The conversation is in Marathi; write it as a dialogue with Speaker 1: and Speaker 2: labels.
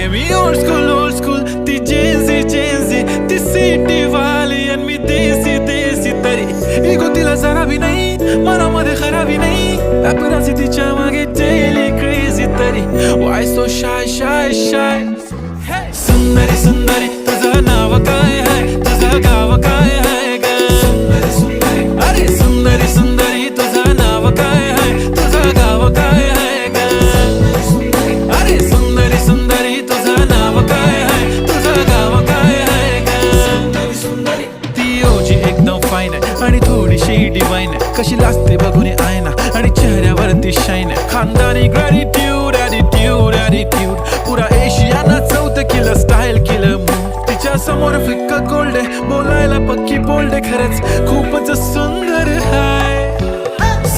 Speaker 1: मी ओल्ड स्कूल ती जेन्झी ती सिटी वाली आणि मी देसी तरी इगो तिला जरा भी नाही मनामध्ये खराबी नाही अपराधी तिच्या मागे डेली क्रेझी तरी वाय सो शाय सुंदरी तुझं नाव काय आहे तुझं गाव काय आहे ग अरे सुंदरी तुझं नाव काय आहे तुझं गाव काय आहे ग अरे सुंदरी तुझं नाव काय आहे तुझं गाव काय आहे ग ती ओजी एकदम फाईन आहे आणि थोडीशी डिवाइन आहे कशी लाजते बघून आयना आणि चेहऱ्यावरती शाईन आहे खानदानी ग्रॅटिट्यूड ॲटिट्यूड पुरा एशियाना चौथ किलं स्टाईल केलं तिच्या समोर फिक्क गोल्ड आहे बोलायला पक्की बोल्ड आहे खरंच खूपच सुंदर